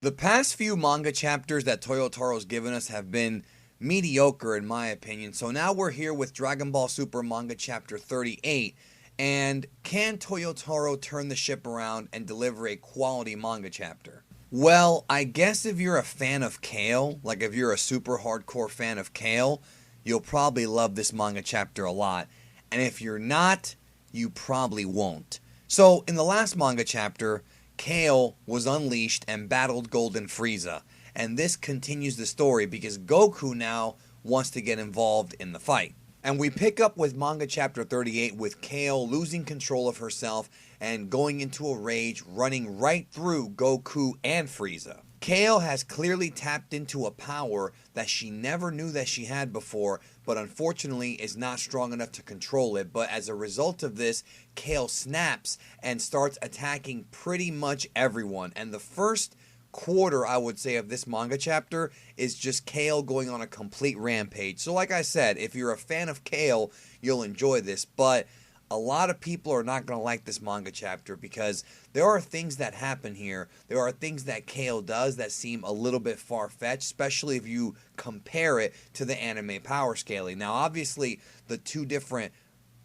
The past few manga chapters that Toyotaro's given us have been mediocre in my opinion. So now we're here with Dragon Ball Super manga chapter 38. And can Toyotaro turn the ship around and deliver a quality manga chapter? Well, I guess if you're a fan of Kale, like if you're a super hardcore fan of Kale, you'll probably love this manga chapter a lot. And if you're not, you probably won't. So, in the last manga chapter, Kale was unleashed and battled Golden Frieza. And this continues the story because Goku now wants to get involved in the fight. And we pick up with manga chapter 38 with Kale losing control of herself and going into a rage, running right through Goku and Frieza. Kale has clearly tapped into a power that she never knew that she had before, but unfortunately is not strong enough to control it. But as a result of this, Kale snaps and starts attacking pretty much everyone. And the first quarter, I would say, of this manga chapter is just Kale going on a complete rampage. So like I said, if you're a fan of Kale, you'll enjoy this, but a lot of people are not going to like this manga chapter because there are things that happen here. There are things that Kale does that seem a little bit far-fetched, especially if you compare it to the anime power scaling. Now, obviously, the two different,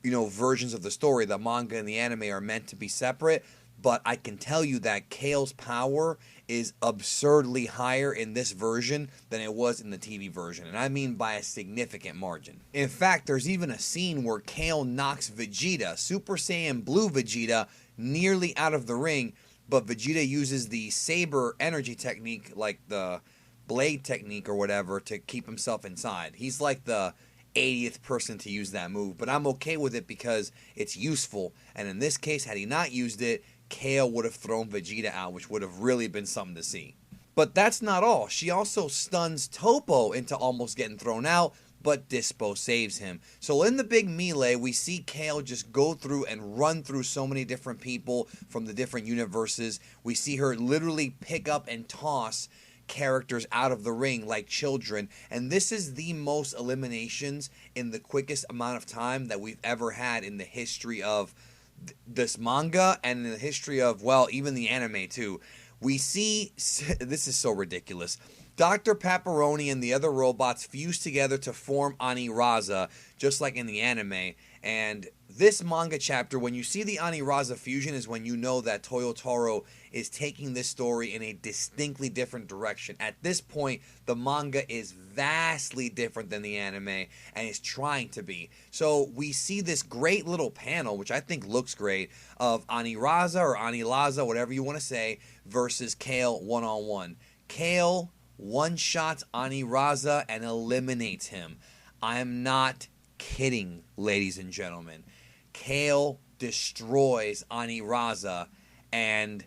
versions of the story, the manga and the anime, are meant to be separate, but I can tell you that Kale's power is absurdly higher in this version than it was in the TV version, and I mean by a significant margin. In fact, there's even a scene where Kale knocks Vegeta, Super Saiyan Blue Vegeta, nearly out of the ring, but Vegeta uses the Saber energy technique, like the blade technique or whatever, to keep himself inside. He's like the 80th person to use that move, but I'm okay with it because it's useful, and in this case, had he not used it, Kale would have thrown Vegeta out, which would have really been something to see. But that's not all. She also stuns Topo into almost getting thrown out, but Dispo saves him. So in the big melee, we see Kale just go through and run through so many different people from the different universes. We see her literally pick up and toss characters out of the ring like children, and this is the most eliminations in the quickest amount of time that we've ever had in the history of this manga and in the history of, well, even the anime too. We see, this is so ridiculous, Dr. Pepperoni and the other robots fuse together to form Aniraza, just like in the anime. And this manga chapter, when you see the Aniraza fusion, is when you know that Toyotaro is taking this story in a distinctly different direction. At this point, the manga is vastly different than the anime and is trying to be. So we see this great little panel, which I think looks great, of Aniraza or Anilaza, whatever you want to say, versus Kale one-on-one. Kale one-shots Aniraza and eliminates him. I'm not kidding, ladies and gentlemen. Kale destroys Aniraza, and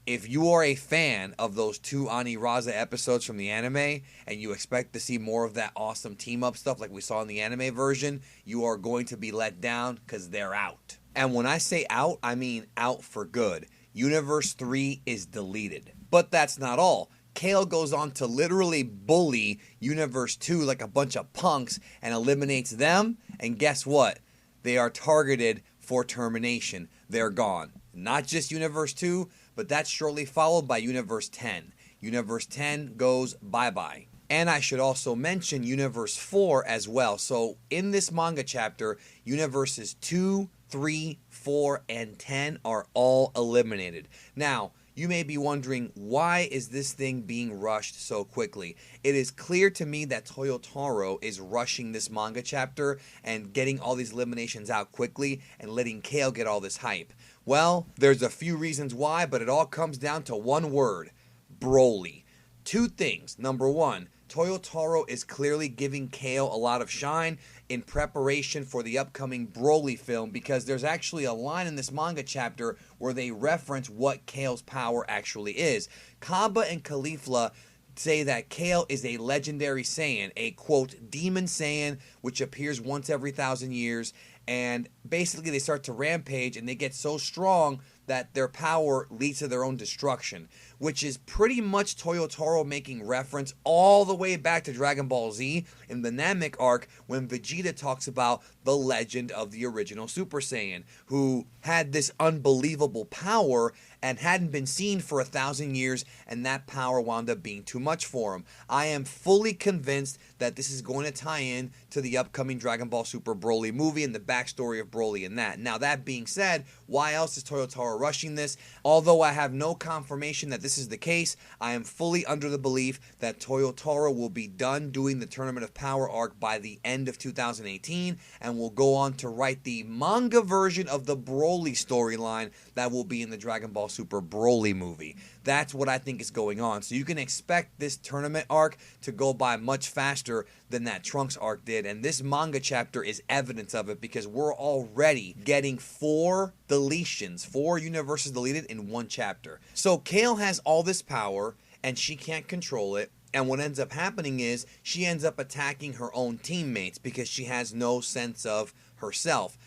if you are a fan of those two Aniraza episodes from the anime and you expect to see more of that awesome team-up stuff like we saw in the anime version, you are going to be let down because they're out. And when I say out, I mean out for good. Universe 3 is deleted. But that's not all. Kale goes on to literally bully Universe 2 like a bunch of punks and eliminates them, and guess what? They are targeted for termination. They're gone. Not just Universe 2, but that's shortly followed by Universe 10. Universe 10 goes bye-bye. And I should also mention Universe 4 as well. So in this manga chapter, Universes 2, 3, 4, and 10 are all eliminated. Now, you may be wondering, why is this thing being rushed so quickly? It is clear to me that Toyotaro is rushing this manga chapter and getting all these eliminations out quickly and letting Kale get all this hype. Well, there's a few reasons why, but it all comes down to one word: Broly. Two things. Number one, Toyotaro is clearly giving Kale a lot of shine in preparation for the upcoming Broly film, because there's actually a line in this manga chapter where they reference what Kale's power actually is. Kaba and Kefla say that Kale is a legendary Saiyan, a quote demon Saiyan which appears once every 1,000 years, and basically they start to rampage and they get so strong that their power leads to their own destruction. which is pretty much Toyotaro making reference all the way back to Dragon Ball Z in the Namek arc when Vegeta talks about the legend of the original Super Saiyan, who had this unbelievable power and hadn't been seen for 1,000 years, and that power wound up being too much for him. I am fully convinced that this is going to tie in to the upcoming Dragon Ball Super Broly movie and the backstory of Broly in that. Now, that being said, why else is Toyotaro rushing this? Although I have no confirmation that this is the case, I am fully under the belief that Toyotaro will be done doing the Tournament of Power arc by the end of 2018 and will go on to write the manga version of the Broly storyline that will be in the Dragon Ball Super Broly movie. That's what I think is going on. So you can expect this tournament arc to go by much faster than that Trunks arc did. And this manga chapter is evidence of it because we're already getting 4 deletions, 4 universes deleted in one chapter. So Kale has all this power and she can't control it. And what ends up happening is she ends up attacking her own teammates because she has no sense of herself.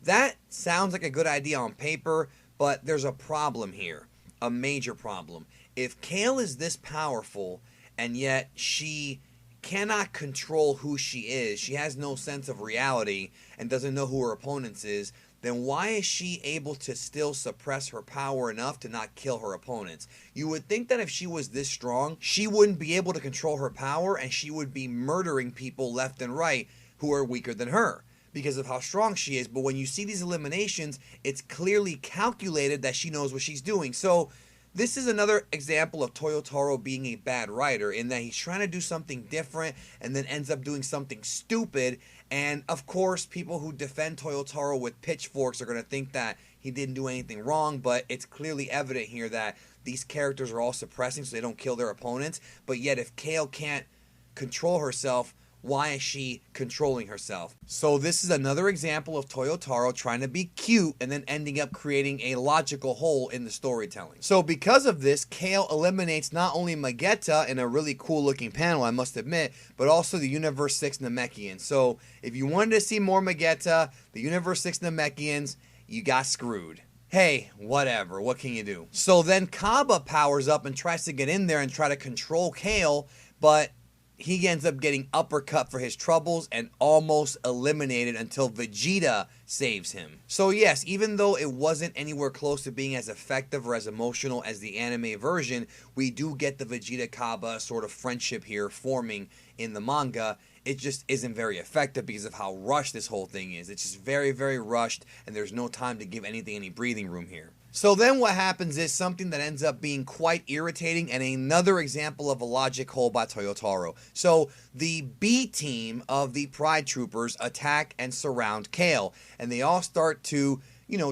That sounds like a good idea on paper, but there's a problem here. A major problem. If Kale is this powerful and yet she cannot control who she is, she has no sense of reality and doesn't know who her opponents is, then why is she able to still suppress her power enough to not kill her opponents? You would think that if she was this strong, she wouldn't be able to control her power and she would be murdering people left and right who are weaker than her because of how strong she is. But when you see these eliminations, it's clearly calculated that she knows what she's doing. So this is another example of Toyotaro being a bad writer in that he's trying to do something different and then ends up doing something stupid. And of course, people who defend Toyotaro with pitchforks are going to think that he didn't do anything wrong, but it's clearly evident here that these characters are all suppressing so they don't kill their opponents. But yet if Kale can't control herself, why is she controlling herself? So this is another example of Toyotaro trying to be cute and then ending up creating a logical hole in the storytelling. So because of this, Kale eliminates not only Magetta in a really cool looking panel, I must admit, but also the Universe 6 Namekians. So if you wanted to see more Magetta, the Universe 6 Namekians, you got screwed. Hey, whatever, what can you do? So then Kaba powers up and tries to get in there and try to control Kale, but he ends up getting uppercut for his troubles and almost eliminated until Vegeta saves him. So yes, even though it wasn't anywhere close to being as effective or as emotional as the anime version, we do get the Vegeta-Kaba sort of friendship here forming in the manga. It just isn't very effective because of how rushed this whole thing is. It's just very, very rushed and there's no time to give anything any breathing room here. So then what happens is something that ends up being quite irritating and another example of a logic hole by Toyotaro. So the B team of the Pride Troopers attack and surround Kale and they all start to,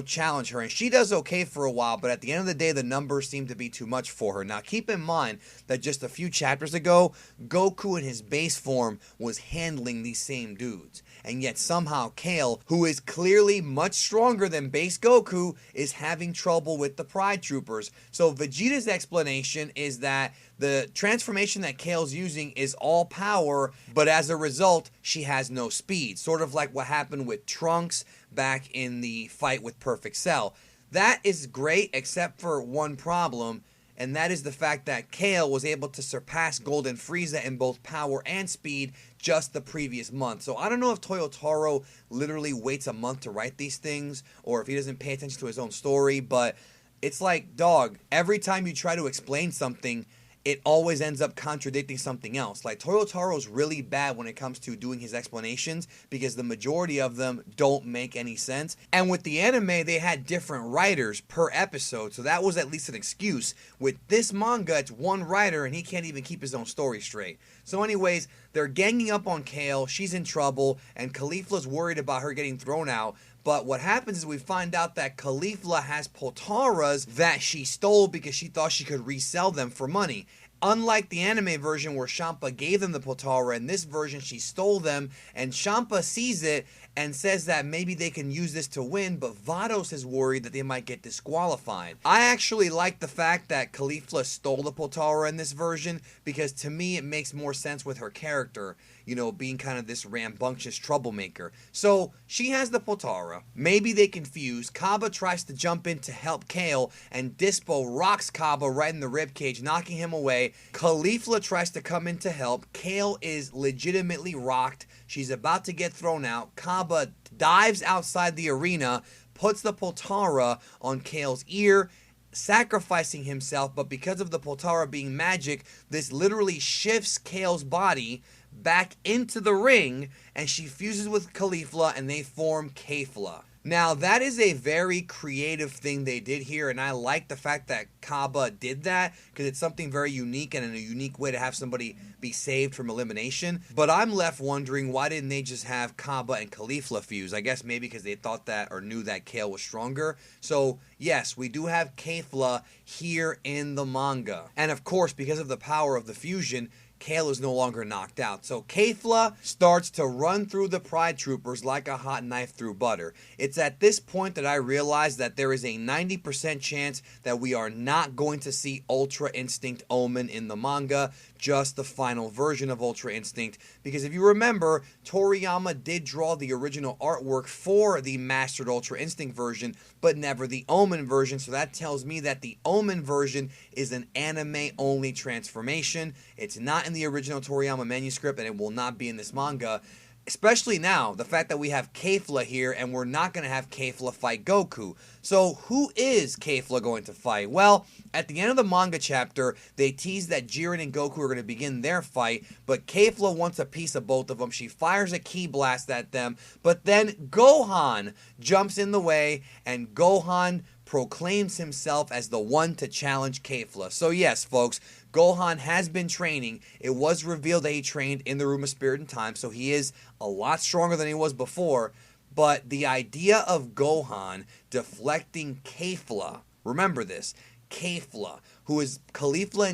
challenge her. And she does okay for a while, but at the end of the day, the numbers seem to be too much for her. Now, keep in mind that just a few chapters ago, Goku in his base form was handling these same dudes. And yet somehow Kale, who is clearly much stronger than base Goku, is having trouble with the Pride Troopers. So Vegeta's explanation is that the transformation that Kale's using is all power, but as a result, she has no speed. Sort of like what happened with Trunks back in the fight with Perfect Cell. That is great, except for one problem, and that is the fact that Kale was able to surpass Golden Frieza in both power and speed just the previous month. So I don't know if Toyotaro literally waits a month to write these things, or if he doesn't pay attention to his own story, but it's like, dog, every time you try to explain something, it always ends up contradicting something else. Like, Toyotaro's really bad when it comes to doing his explanations because the majority of them don't make any sense. And with the anime, they had different writers per episode, so that was at least an excuse. With this manga, it's one writer and he can't even keep his own story straight. So anyways, they're ganging up on Kale, she's in trouble, and Caulifla's worried about her getting thrown out. But what happens is we find out that Caulifla has Potara's that she stole because she thought she could resell them for money. unlike the anime version where Champa gave them the Potara, in this version she stole them, and Champa sees it and says that maybe they can use this to win, but Vados is worried that they might get disqualified. I actually like the fact that Kefla stole the Potara in this version, because to me it makes more sense with her character, you know, being kind of this rambunctious troublemaker. So she has the Potara. Maybe they confuse. Kaba tries to jump in to help Kale, and Dispo rocks Kaba right in the ribcage, knocking him away. Kefla tries to come in to help. Kale is legitimately rocked. She's about to get thrown out. Kaba dives outside the arena, puts the Potara on Kale's ear, sacrificing himself, but because of the Potara being magic, this literally shifts Kale's body back into the ring, and she fuses with Kefla and they form Kefla. Now, that is a very creative thing they did here, and I like the fact that Kaba did that, because it's something very unique and in a unique way to have somebody be saved from elimination. But I'm left wondering, why didn't they just have Kaba and Kefla fuse? I guess maybe because they thought that or knew that Kale was stronger. So, yes, we do have Kefla here in the manga. And of course, because of the power of the fusion, Kale is no longer knocked out. So Kefla starts to run through the Pride Troopers like a hot knife through butter. It's at this point that I realize that there is a 90% chance that we are not going to see Ultra Instinct Omen in the manga, just the final version of Ultra Instinct. Because if you remember, Toriyama did draw the original artwork for the Mastered Ultra Instinct version, but never the Omen version. So that tells me that the Omen version is an anime-only transformation. It's not in the original Toriyama manuscript, and it will not be in this manga. Especially now, the fact that we have Kefla here, and we're not going to have Kefla fight Goku. So who is Kefla going to fight? Well, at the end of the manga chapter, they tease that Jiren and Goku are going to begin their fight, but Kefla wants a piece of both of them. She fires a ki blast at them, but then Gohan jumps in the way, and Gohan proclaims himself as the one to challenge Kefla. So yes, folks, Gohan has been training. It was revealed that he trained in the Room of Spirit and Time, so he is a lot stronger than he was before. But the idea of Gohan deflecting Kefla, remember this, Kefla, who is Kefla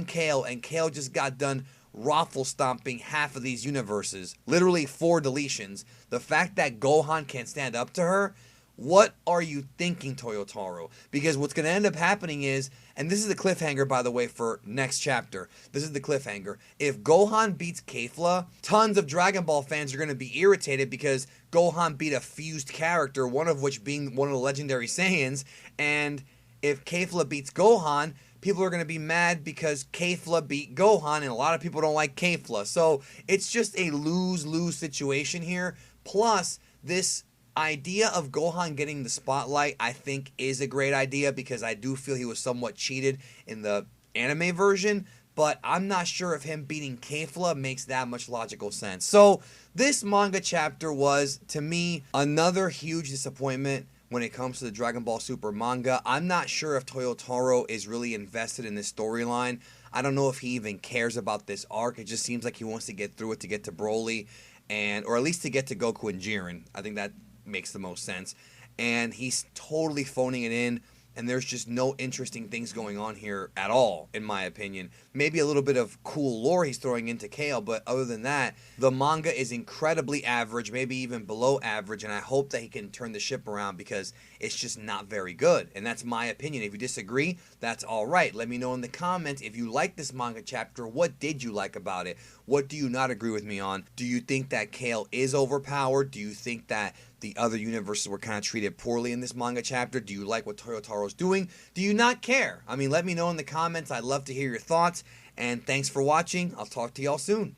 and Kale just got done raffle stomping half of these universes, literally 4 deletions. The fact that Gohan can't stand up to her, what are you thinking, Toyotaro? Because what's going to end up happening is, and this is the cliffhanger, by the way, for next chapter. This is the cliffhanger. If Gohan beats Kefla, tons of Dragon Ball fans are going to be irritated because Gohan beat a fused character, one of which being one of the legendary Saiyans. And if Kefla beats Gohan, people are going to be mad because Kefla beat Gohan, and a lot of people don't like Kefla. So it's just a lose-lose situation here. Plus, this idea of Gohan getting the spotlight, I think, is a great idea, because I do feel he was somewhat cheated in the anime version, but I'm not sure if him beating Kefla makes that much logical sense. So this manga chapter was, to me, another huge disappointment when it comes to the Dragon Ball Super manga. I'm not sure if Toyotaro is really invested in this storyline. I don't know if he even cares about this arc. It just seems like he wants to get through it to get to Broly, or at least to get to Goku and Jiren. I think that makes the most sense. And he's totally phoning it in, and there's just no interesting things going on here at all, in my opinion. Maybe a little bit of cool lore he's throwing into Kale, but other than that, the manga is incredibly average, maybe even below average, and I hope that he can turn the ship around, because it's just not very good. And that's my opinion. If you disagree, that's all right. Let me know in the comments if you like this manga chapter. What did you like about it? What do you not agree with me on? Do you think that Kale is overpowered? Do you think that the other universes were kind of treated poorly in this manga chapter? Do you like what Toyotaro's doing? Do you not care? I mean, let me know in the comments. I'd love to hear your thoughts. And thanks for watching. I'll talk to y'all soon.